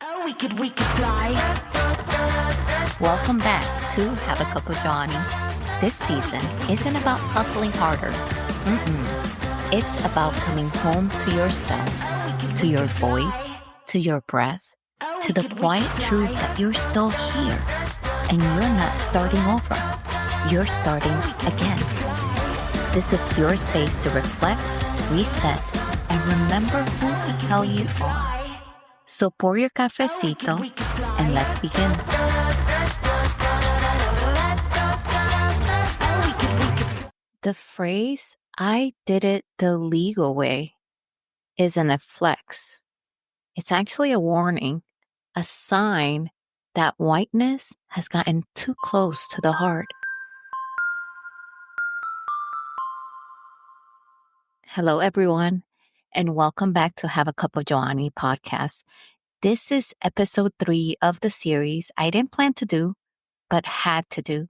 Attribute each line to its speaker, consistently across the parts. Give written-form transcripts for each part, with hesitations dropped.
Speaker 1: Oh, we could fly.
Speaker 2: Welcome back to Have a Cup of Johnny. This season isn't about hustling harder. It's about coming home to yourself, to your voice, to your breath, to the quiet truth that you're still here and you're not starting over. You're starting again. This is your space to reflect, reset, and remember who the hell you are. So pour your cafecito and let's begin. The phrase, "I did it the legal way," isn't a flex. It's actually a warning, a sign that whiteness has gotten too close to the heart. Hello, everyone, and welcome back to Have a Cup of Johnny podcast. This is episode 3 of the series I didn't plan to do, but had to do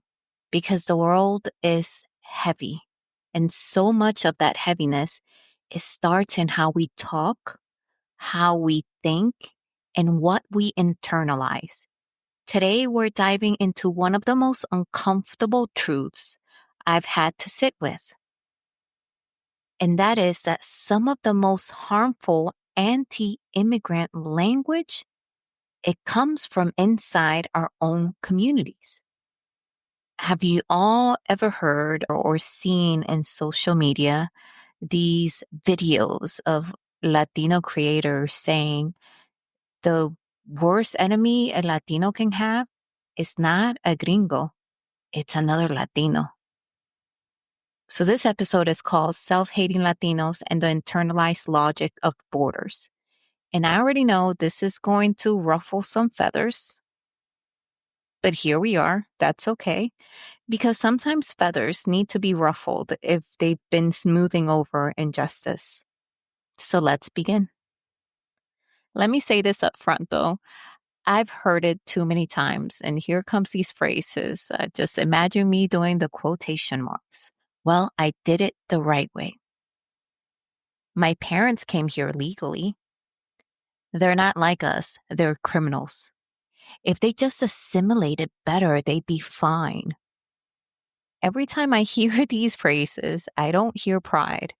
Speaker 2: because the world is heavy. And so much of that heaviness, it starts in how we talk, how we think, and what we internalize. Today, we're diving into one of the most uncomfortable truths I've had to sit with. And that is that some of the most harmful anti-immigrant language, it comes from inside our own communities. Have you all ever heard or seen in social media these videos of Latino creators saying the worst enemy a Latino can have is not a gringo, it's another Latino? So this episode is called Self-Hating Latinos and the Internalized Logic of Borders. And I already know this is going to ruffle some feathers, but here we are. That's okay. Because sometimes feathers need to be ruffled if they've been smoothing over injustice. So let's begin. Let me say this up front, though. I've heard it too many times, and here comes these phrases. Just imagine me doing the quotation marks. Well, I did it the right way. My parents came here legally. They're not like us. They're criminals. If they just assimilated better, they'd be fine. Every time I hear these phrases, I don't hear pride.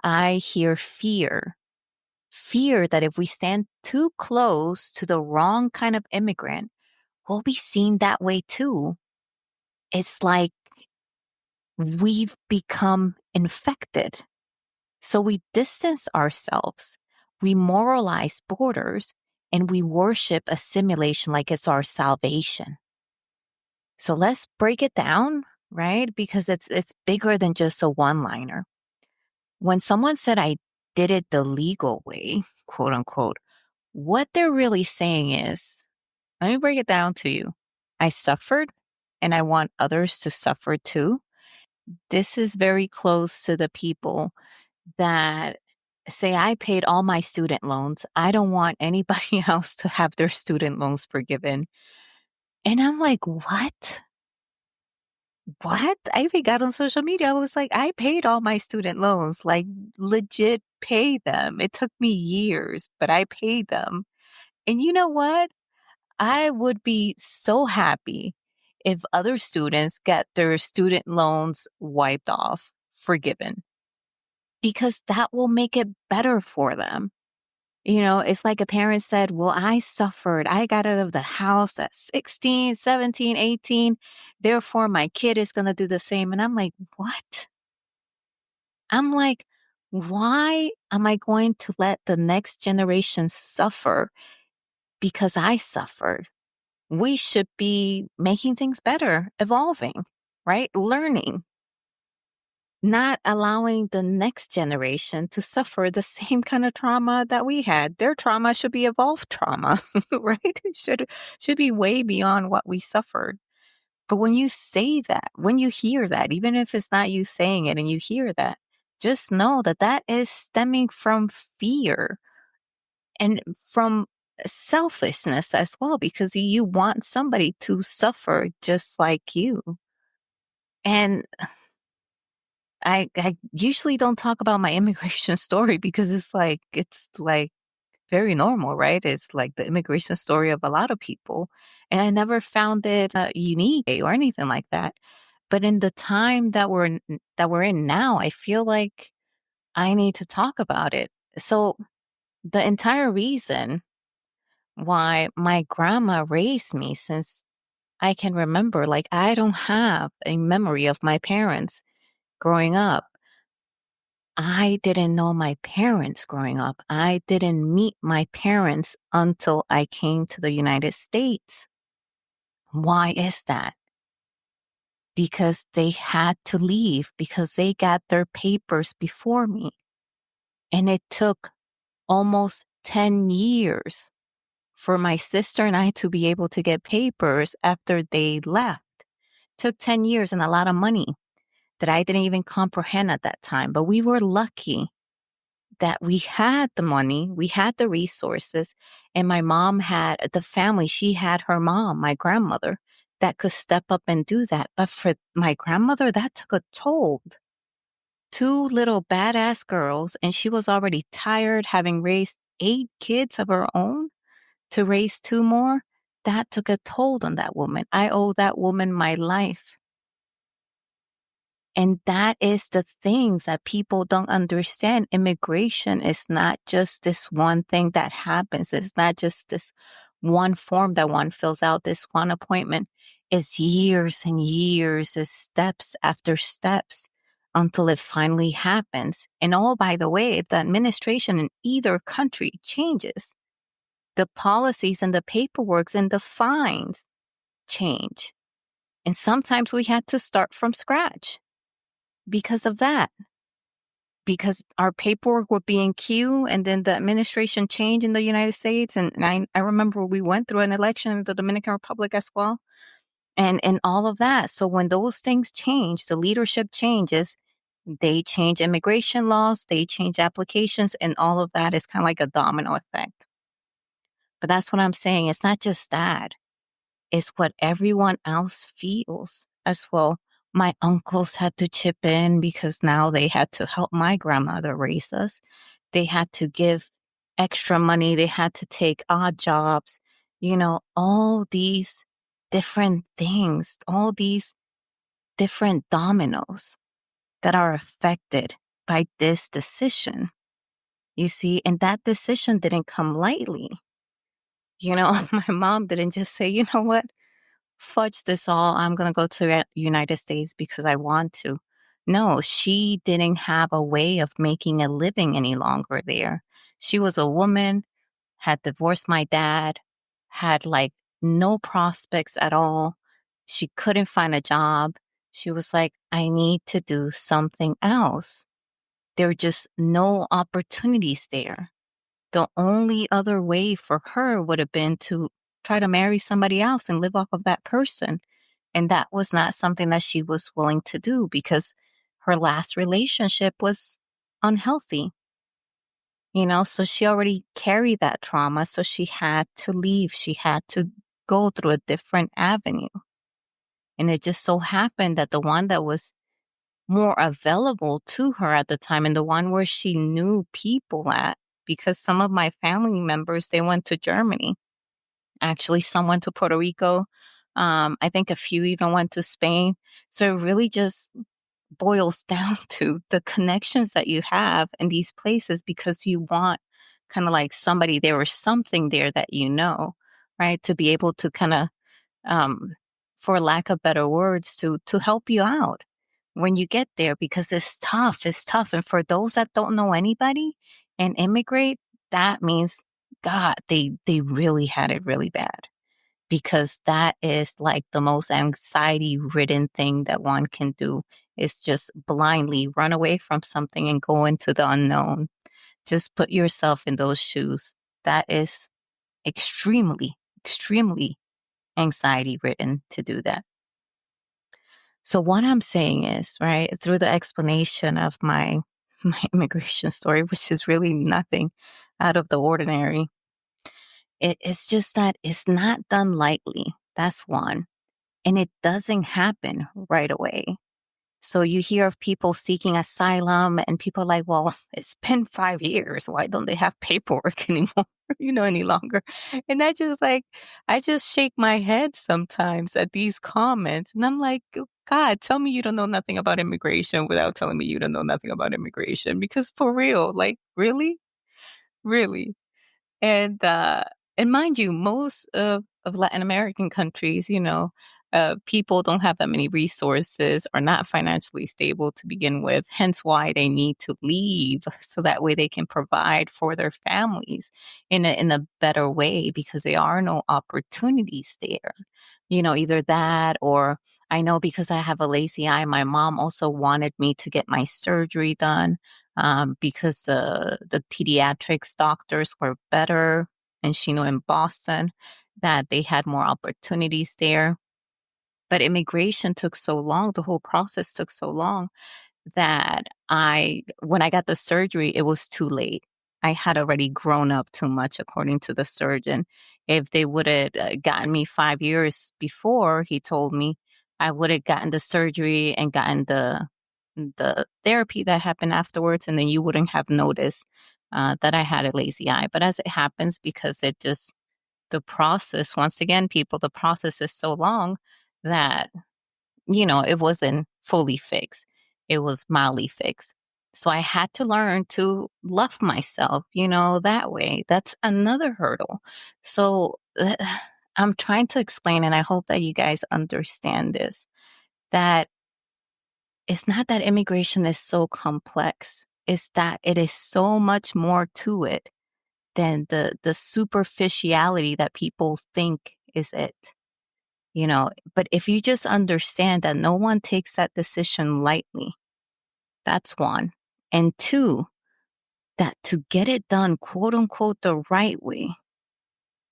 Speaker 2: I hear fear. Fear that if we stand too close to the wrong kind of immigrant, we'll be seen that way too. It's like we've become infected. So we distance ourselves, we moralize borders, and we worship assimilation like it's our salvation. So let's break it down, right? Because it's bigger than just a one-liner. When someone said I did it the legal way, quote unquote, what they're really saying is, let me break it down to you. I suffered and I want others to suffer too. This is very close to the people that say, I paid all my student loans. I don't want anybody else to have their student loans forgiven. And I'm like, what? What? I even got on social media. I was like, I paid all my student loans, like legit pay them. It took me years, but I paid them. And you know what? I would be so happy if other students get their student loans wiped off, forgiven, because that will make it better for them. You know, it's like a parent said, well, I suffered. I got out of the house at 16, 17, 18. Therefore, my kid is going to do the same. And I'm like, what? I'm like, why am I going to let the next generation suffer because I suffered? We should be making things better, evolving, right? Learning, not allowing the next generation to suffer the same kind of trauma that we had. Their trauma should be evolved trauma, right? It should be way beyond what we suffered. But when you say that, when you hear that, even if it's not you saying it and you hear that, just know that that is stemming from fear and from selfishness as well, because you want somebody to suffer just like you. And I usually don't talk about my immigration story because it's like very normal, right? It's like the immigration story of a lot of people. And I never found it unique or anything like that. But in the time that we're in now, I feel like I need to talk about it. So the entire reason why my grandma raised me since I can remember, like I don't have a memory of my parents growing up. I didn't know my parents growing up. I didn't meet my parents until I came to the United States. Why is that? Because they had to leave because they got their papers before me. And it took almost 10 years for my sister and I to be able to get papers after they left. Took 10 years and a lot of money that I didn't even comprehend at that time. But we were lucky that we had the money, we had the resources, and my mom had the family. She had her mom, my grandmother, that could step up and do that. But for my grandmother, that took a toll. Two little badass girls, and she was already tired, having raised 8 kids of her own to raise 2 more. That took a toll on that woman. I owe that woman my life. And that is the things that people don't understand. Immigration is not just this one thing that happens. It's not just this one form that one fills out, this one appointment. It's years and years, it's steps after steps until it finally happens. And oh, by the way, if the administration in either country changes, the policies and the paperwork and the fines change. And sometimes we had to start from scratch because of that, because our paperwork would be in queue and then the administration changed in the United States. And I remember we went through an election in the Dominican Republic as well, and all of that. So when those things change, the leadership changes, they change immigration laws, they change applications, and all of that is kind of like a domino effect. But that's what I'm saying. It's not just that. It's what everyone else feels as well. My uncles had to chip in because now they had to help my grandmother raise us. They had to give extra money. They had to take odd jobs, all these different things, all these different dominoes that are affected by this decision. You see, and that decision didn't come lightly. My mom didn't just say, you know what? Fudge this all. I'm going to go to the United States because I want to. No, she didn't have a way of making a living any longer there. She was a woman, had divorced my dad, had like no prospects at all. She couldn't find a job. She was like, I need to do something else. There were just no opportunities there. The only other way for her would have been to try to marry somebody else and live off of that person. And that was not something that she was willing to do because her last relationship was unhealthy. So she already carried that trauma. So she had to leave. She had to go through a different avenue. And it just so happened that the one that was more available to her at the time and the one where she knew people at, because some of my family members, they went to Germany. Actually, some went to Puerto Rico. I think a few even went to Spain. So it really just boils down to the connections that you have in these places because you want kind of like somebody there or something there that right? To be able to kind of, for lack of better words, to help you out when you get there because it's tough. It's tough. And for those that don't know anybody and immigrate, that means, God, they really had it really bad because that is like the most anxiety ridden thing that one can do is just blindly run away from something and go into the unknown. Just put yourself in those shoes. That is extremely, extremely anxiety ridden to do that. So what I'm saying is, right, through the explanation of my immigration story, which is really nothing out of the ordinary, it's just that it's not done lightly. That's one. And it doesn't happen right away. So you hear of people seeking asylum and people are like, well, it's been 5 years. Why don't they have paperwork anymore, any longer? And I just shake my head sometimes at these comments. And I'm like, God, tell me you don't know nothing about immigration without telling me you don't know nothing about immigration. Because for real, like, really? Really? And and mind you, most of Latin American countries, people don't have that many resources, are not financially stable to begin with. Hence why they need to leave so that way they can provide for their families in a better way because there are no opportunities there. Either that or I know because I have a lazy eye, my mom also wanted me to get my surgery done because the pediatrics doctors were better, and she knew in Boston that they had more opportunities there. But immigration took so long; the whole process took so long that when I got the surgery, it was too late. I had already grown up too much, according to the surgeon. If they would have gotten me 5 years before, he told me, I would have gotten the surgery and gotten the therapy that happened afterwards, and then you wouldn't have noticed that I had a lazy eye. But as it happens, because the process, once again, people, the process is so long that it wasn't fully fixed. It was mildly fixed. So I had to learn to love myself, that way. That's another hurdle. So I'm trying to explain, and I hope that you guys understand this, that it's not that immigration is so complex. It's that it is so much more to it than the superficiality that people think is it. But if you just understand that no one takes that decision lightly, that's one. And two, that to get it done, quote unquote, the right way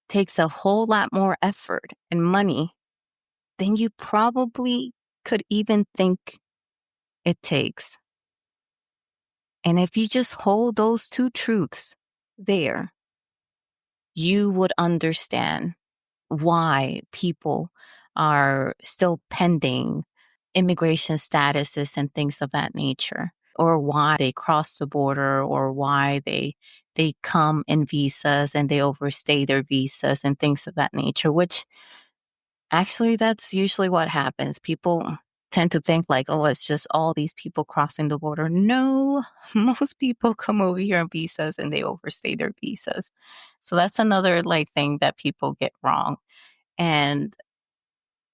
Speaker 2: takes a whole lot more effort and money than you probably could even think it takes. And if you just hold those two truths there, you would understand why people are still pending immigration statuses and things of that nature, or why they cross the border, or why they come in visas and they overstay their visas and things of that nature, which actually that's usually what happens. People tend to think like, oh, it's just all these people crossing the border. No, most people come over here on visas and they overstay their visas. So that's another thing that people get wrong. And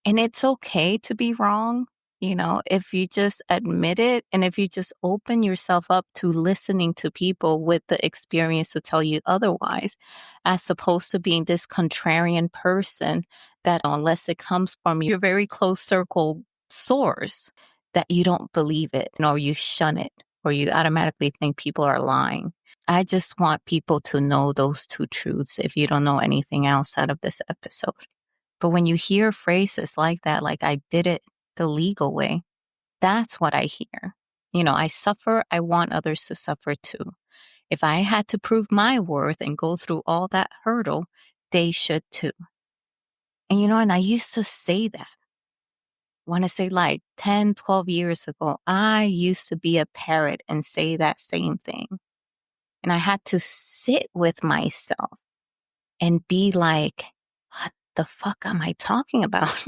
Speaker 2: it's okay to be wrong, if you just admit it and if you just open yourself up to listening to people with the experience to tell you otherwise, as opposed to being this contrarian person that unless it comes from your very close circle source, that you don't believe it, or you shun it, or you automatically think people are lying. I just want people to know those two truths if you don't know anything else out of this episode. But when you hear phrases like that, like I did it the legal way, that's what I hear. I suffer. I want others to suffer too. If I had to prove my worth and go through all that hurdle, they should too. And and I used to say that. Want to say 10, 12 years ago, I used to be a parrot and say that same thing. And I had to sit with myself and be like, what the fuck am I talking about?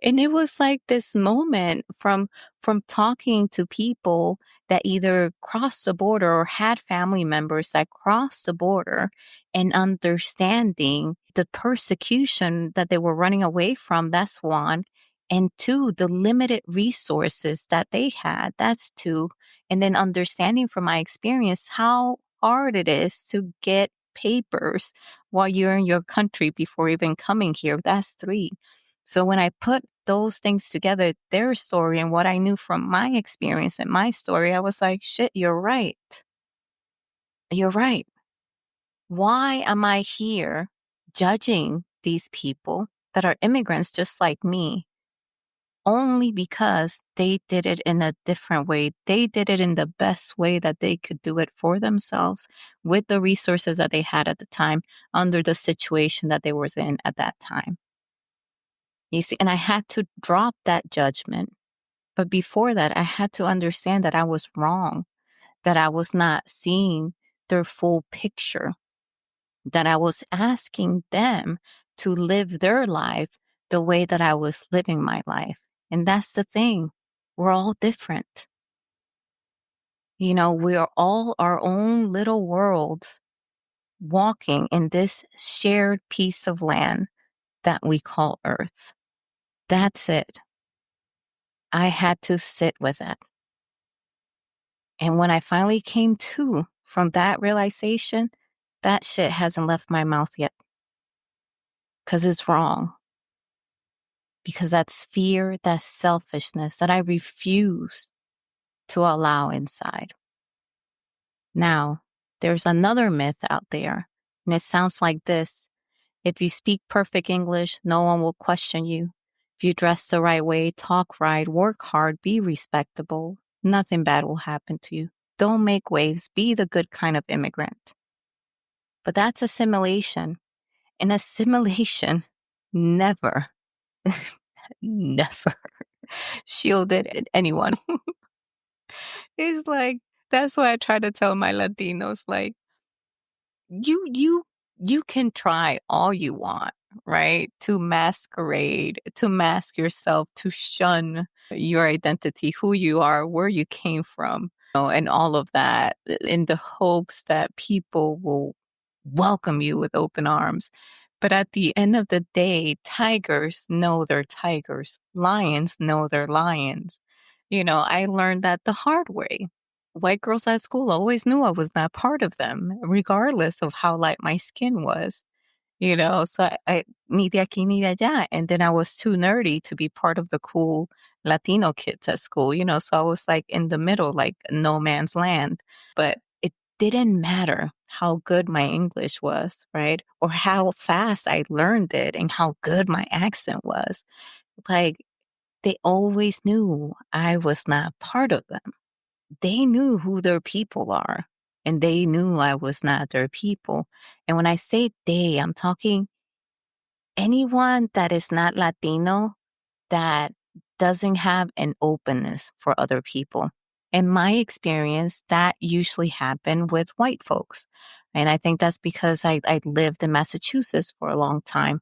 Speaker 2: And it was like this moment from talking to people that either crossed the border or had family members that crossed the border, and understanding the persecution that they were running away from. That's one. And two, the limited resources that they had. That's two. And then understanding from my experience how hard it is to get papers while you're in your country before even coming here. That's three. So when I put those things together, their story and what I knew from my experience and my story, I was like, shit, you're right. You're right. Why am I here judging these people that are immigrants just like me only because they did it in a different way? They did it in the best way that they could do it for themselves with the resources that they had at the time, under the situation that they were in at that time. You see, and I had to drop that judgment But before that, I had to understand that I was wrong, that I was not seeing their full picture, that I was asking them to live their life the way that I was living my life. And that's the thing. We're all different. We are all our own little worlds walking in this shared piece of land that we call Earth. That's it. I had to sit with it. And when I finally came to from that realization, that shit hasn't left my mouth yet. Because it's wrong. Because that's fear, that's selfishness that I refuse to allow inside. Now, there's another myth out there, and it sounds like this. If you speak perfect English, no one will question you. If you dress the right way, talk right, work hard, be respectable, nothing bad will happen to you. Don't make waves, be the good kind of immigrant. But that's assimilation. And assimilation never, never shielded anyone. It's like, that's why I try to tell my Latinos, like, you can try all you want, right? To masquerade, to mask yourself, to shun your identity, who you are, where you came from, and all of that in the hopes that people will welcome you with open arms. But at the end of the day, tigers know they're tigers. Lions know they're lions. I learned that the hard way. White girls at school always knew I was not part of them, regardless of how light my skin was. So I ni de aquí ni de allá. And then I was too nerdy to be part of the cool Latino kids at school, so I was like in the middle, like no man's land. But it didn't matter how good my English was, right? Or how fast I learned it and how good my accent was. Like, they always knew I was not part of them. They knew who their people are, and they knew I was not their people. And when I say they, I'm talking anyone that is not Latino that doesn't have an openness for other people. In my experience, that usually happened with white folks. And I think that's because I lived in Massachusetts for a long time,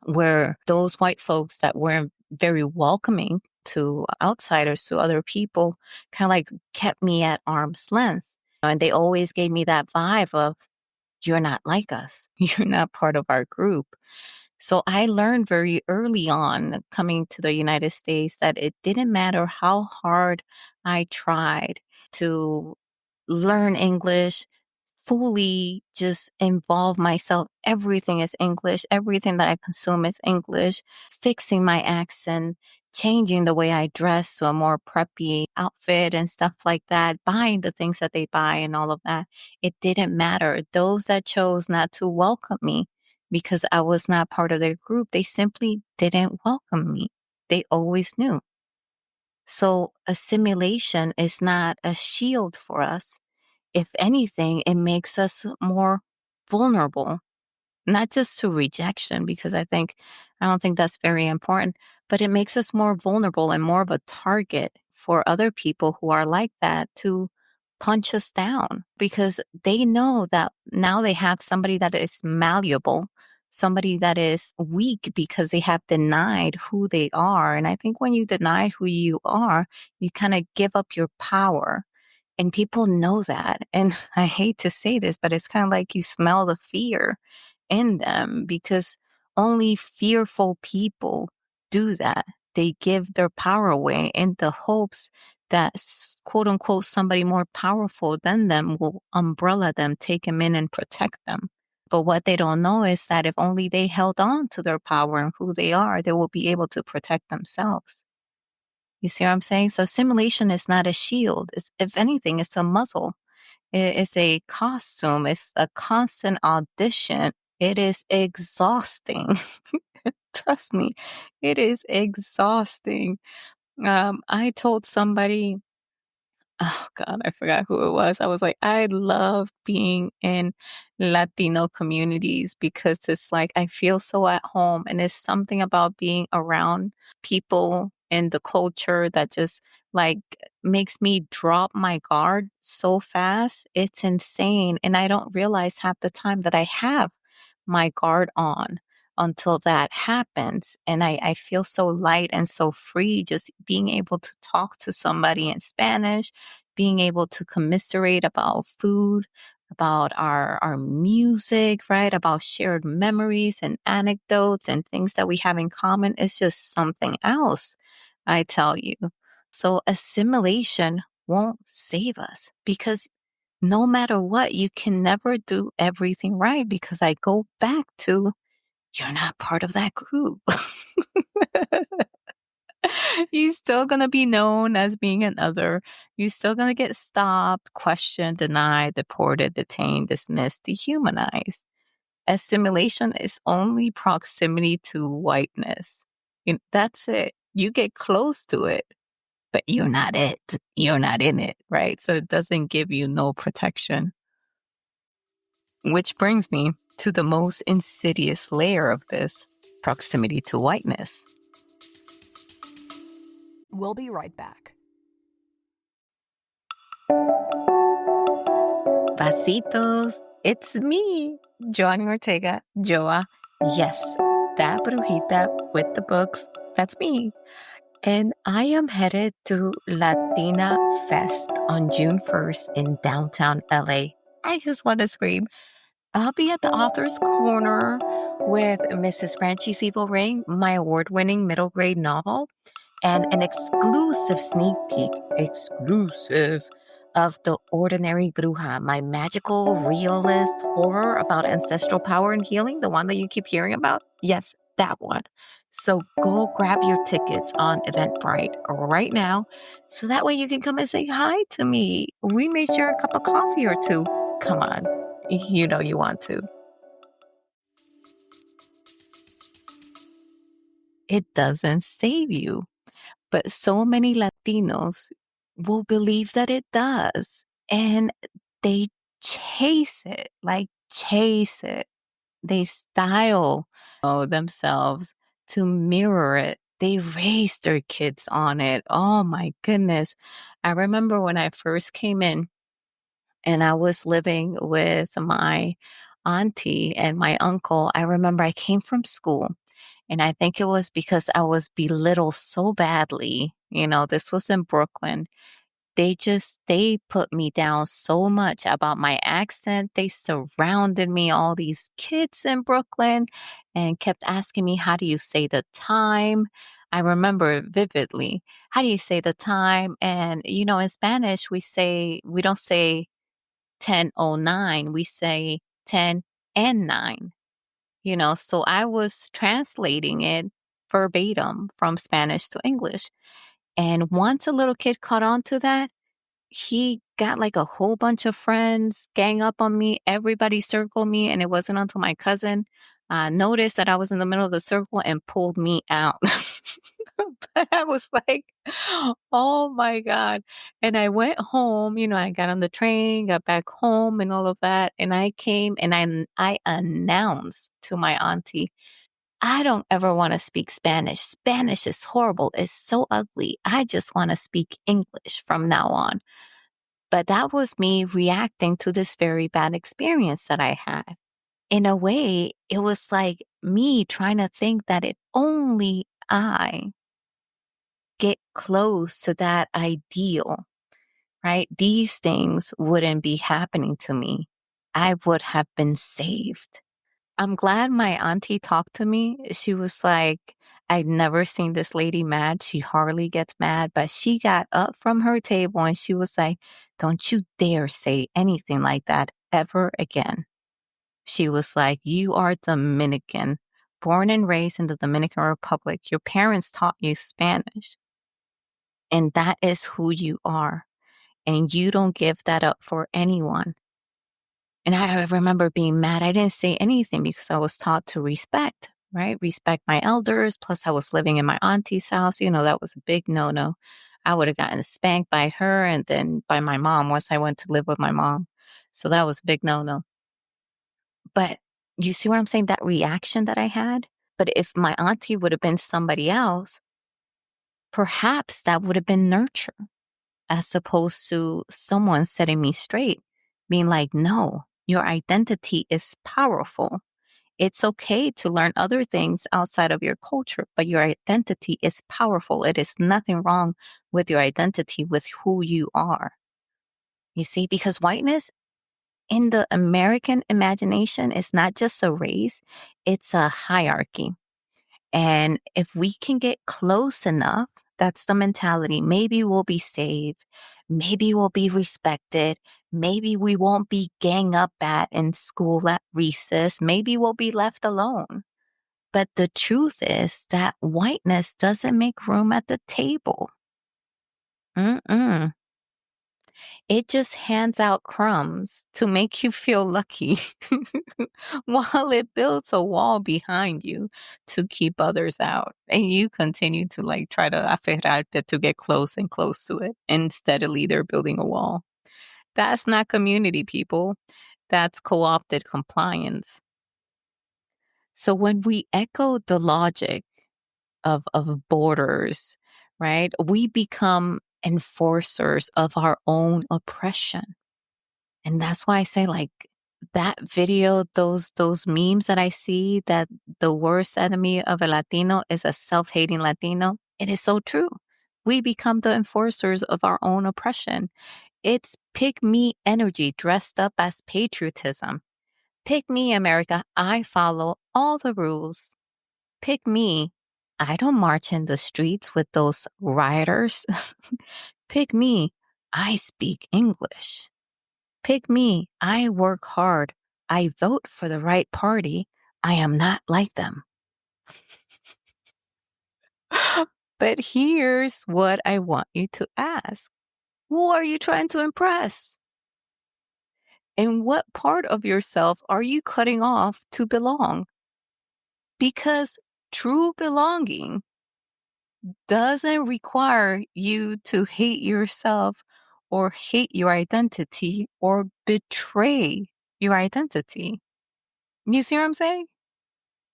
Speaker 2: where those white folks that weren't very welcoming to outsiders, to other people, kind of like kept me at arm's length. And they always gave me that vibe of, you're not like us. You're not part of our group. So I learned very early on coming to the United States that it didn't matter how hard I tried to learn English, fully just involve myself. Everything is English. Everything that I consume is English. Fixing my accent, changing the way I dress to a more preppy outfit and stuff like that, buying the things that they buy and all of that. It didn't matter. Those that chose not to welcome me because I was not part of their group, they simply didn't welcome me. They always knew. So assimilation is not a shield for us. If anything, it makes us more vulnerable, not just to rejection, because I don't think that's very important, but it makes us more vulnerable and more of a target for other people who are like that to punch us down, because they know that now they have somebody that is malleable, somebody that is weak because they have denied who they are. And I think when you deny who you are, you kind of give up your power. And people know that. And I hate to say this, but it's kind of like you smell the fear in them, because only fearful people do that. They give their power away in the hopes that, quote unquote, somebody more powerful than them will umbrella them, take them in and protect them. But what they don't know is that if only they held on to their power and who they are, they will be able to protect themselves. You see what I'm saying? So assimilation is not a shield. If anything, it's a muzzle. It's a costume. It's a constant audition. It is exhausting. Trust me, it is exhausting. I told somebody, oh God, I forgot who it was. I was like, I love being in Latino communities because it's like I feel so at home, and it's something about being around people in the culture that just like makes me drop my guard so fast. It's insane. And I don't realize half the time that I have my guard on until that happens. And I feel so light and so free just being able to talk to somebody in Spanish, being able to commiserate about food, about our music, right? About shared memories and anecdotes and things that we have in common. It's just something else, I tell you. So assimilation won't save us because no matter what, you can never do everything right because I go back to you're not part of that group. You're still going to be known as being an other. You're still going to get stopped, questioned, denied, deported, detained, dismissed, dehumanized. Assimilation is only proximity to whiteness. That's it. You get close to it, but you're not it. You're not in it, right? So it doesn't give you no protection. Which brings me to the most insidious layer of this proximity to whiteness.
Speaker 1: We'll be right back.
Speaker 2: Basitos, it's me, Joanny Ortega, Joa. Yes, that brujita with the books, that's me. And I am headed to Latina Fest on June 1st in downtown LA. I just want to scream. I'll be at the author's corner with Mrs. Frances Evil Ring, my award-winning middle grade novel, and an exclusive sneak peek, exclusive, of The Ordinary Bruja, my magical realist horror about ancestral power and healing, the one that you keep hearing about. Yes, that one. So go grab your tickets on Eventbrite right now so that way you can come and say hi to me. We may share a cup of coffee or two. Come on, you know you want to. It doesn't save you. But so many Latinos will believe that it does. And they chase it, like chase it. They style themselves to mirror it. They raise their kids on it. Oh my goodness. I remember when I first came in and I was living with my auntie and my uncle. I remember I came from school and I think it was because I was belittled so badly. You know, this was in Brooklyn. They put me down so much about my accent. They surrounded me, all these kids in Brooklyn, and kept asking me, how do you say the time? I remember it vividly. How do you say the time? And, you know, in Spanish, we don't say 10:09, we say 10 and 9. You know, so I was translating it verbatim from Spanish to English. And once a little kid caught on to that, he got like a whole bunch of friends gang up on me. Everybody circled me. And it wasn't until my cousin noticed that I was in the middle of the circle and pulled me out. But I was like, oh my God. And I went home, you know, I got on the train, got back home and all of that. And I came and I announced to my auntie, I don't ever want to speak Spanish. Spanish is horrible. It's so ugly. I just want to speak English from now on. But that was me reacting to this very bad experience that I had. In a way, it was like me trying to think that if only I get close to that ideal, right? These things wouldn't be happening to me. I would have been saved. I'm glad my auntie talked to me. She was like, I'd never seen this lady mad. She hardly gets mad, but she got up from her table and she was like, don't you dare say anything like that ever again. She was like, you are Dominican, born and raised in the Dominican Republic. Your parents taught you Spanish, and that is who you are. And you don't give that up for anyone. And I remember being mad. I didn't say anything because I was taught to respect, right? Respect my elders. Plus, I was living in my auntie's house. You know, that was a big no-no. I would have gotten spanked by her and then by my mom once I went to live with my mom. So that was a big no-no. But you see what I'm saying? That reaction that I had? But if my auntie would have been somebody else, perhaps that would have been nurture as opposed to someone setting me straight, being like, no, your identity is powerful. It's okay to learn other things outside of your culture, but your identity is powerful. It is nothing wrong with your identity, with who you are. You see, because whiteness in the American imagination is not just a race, it's a hierarchy. And if we can get close enough, that's the mentality. Maybe we'll be saved. Maybe we'll be respected. Maybe we won't be gang up at in school at recess. Maybe we'll be left alone. But the truth is that whiteness doesn't make room at the table. Mm-mm. It just hands out crumbs to make you feel lucky while it builds a wall behind you to keep others out. And you continue to like try to aferrarte to get close and close to it. And steadily they're building a wall. That's not community, people. That's co-opted compliance. So when we echo the logic of borders, right, we become enforcers of our own oppression. And that's why I say, like, that video, those memes that I see, that the worst enemy of a Latino is a self-hating Latino. It is so true. We become the enforcers of our own oppression. It's pick me energy dressed up as patriotism. Pick me, America. I follow all the rules. Pick me. I don't march in the streets with those rioters. Pick me. I speak English. Pick me. I work hard. I vote for the right party. I am not like them. But here's what I want you to ask. Who are you trying to impress? And what part of yourself are you cutting off to belong? Because true belonging doesn't require you to hate yourself or hate your identity or betray your identity. You see what I'm saying?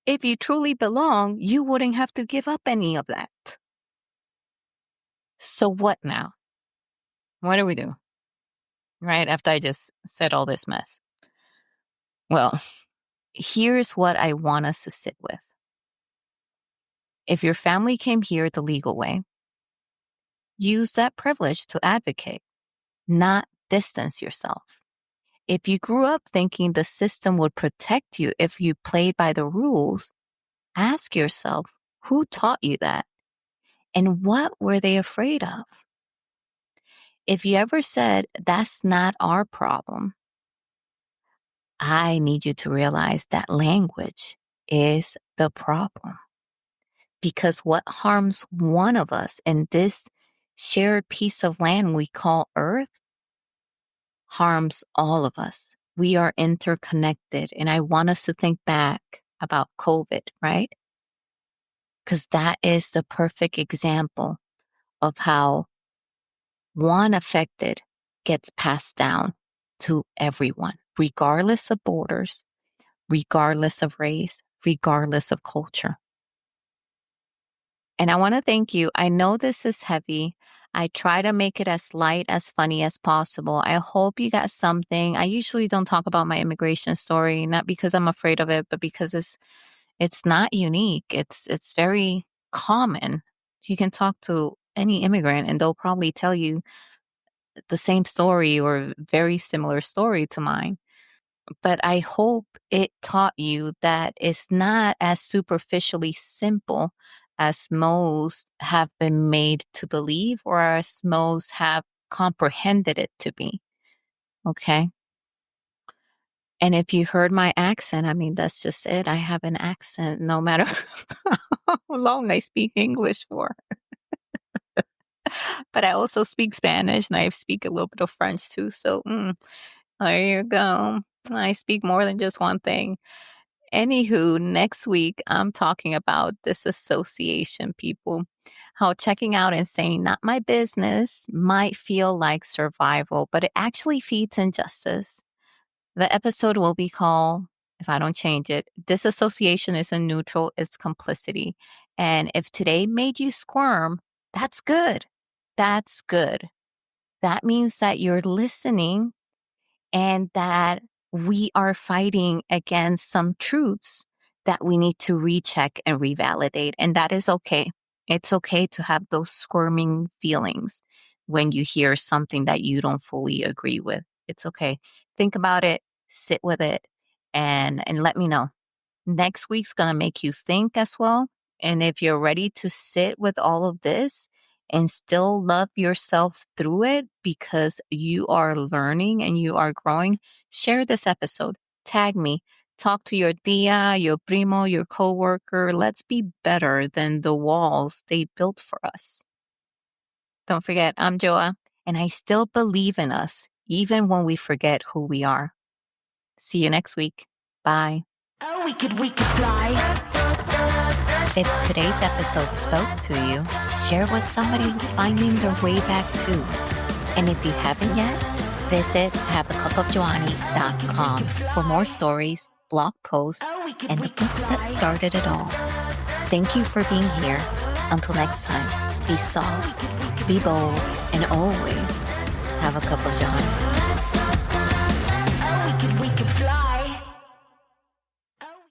Speaker 2: If you truly belong, you wouldn't have to give up any of that. So what now? What do we do? Right after I just said all this mess. Well, here's what I want us to sit with. If your family came here the legal way, use that privilege to advocate, not distance yourself. If you grew up thinking the system would protect you if you played by the rules, ask yourself, who taught you that? And what were they afraid of? If you ever said, that's not our problem, I need you to realize that language is the problem. Because what harms one of us in this shared piece of land we call Earth harms all of us. We are interconnected. And I want us to think back about COVID, right? Because that is the perfect example of how one affected gets passed down to everyone, regardless of borders, regardless of race, regardless of culture. And I want to thank you. I know this is heavy. I try to make it as light, as funny as possible. I hope you got something. I usually don't talk about my immigration story, not because I'm afraid of it, but because it's not unique. It's very common. You can talk to any immigrant and they'll probably tell you the same story or very similar story to mine. But I hope it taught you that it's not as superficially simple as most have been made to believe or as most have comprehended it to be. Okay. And if you heard my accent, I mean, that's just it. I have an accent no matter how long I speak English for. But I also speak Spanish and I speak a little bit of French too. So there you go. I speak more than just one thing. Anywho, next week, I'm talking about disassociation, people. How checking out and saying, not my business, might feel like survival, but it actually feeds injustice. The episode will be called, if I don't change it, Disassociation isn't neutral, it's complicity. And if today made you squirm, That's good. That's good. That means that you're listening and that we are fighting against some truths that we need to recheck and revalidate. And that is okay. It's okay to have those squirming feelings when you hear something that you don't fully agree with. It's okay. Think about it, sit with it, and let me know. Next week's going to make you think as well. And if you're ready to sit with all of this and still love yourself through it because you are learning and you are growing, share this episode. Tag me. Talk to your tia, your primo, your coworker. Let's be better than the walls they built for us. Don't forget, I'm Joa, and I still believe in us, even when we forget who we are. See you next week. Bye.
Speaker 3: Oh, we could fly.
Speaker 2: If today's episode spoke to you, share with somebody who's finding their way back too. And if you haven't yet, visit haveacupofjoanny.com for more stories, blog posts, and the books that started it all. Thank you for being here. Until next time, be soft, be bold, and always have a cup of Johnny.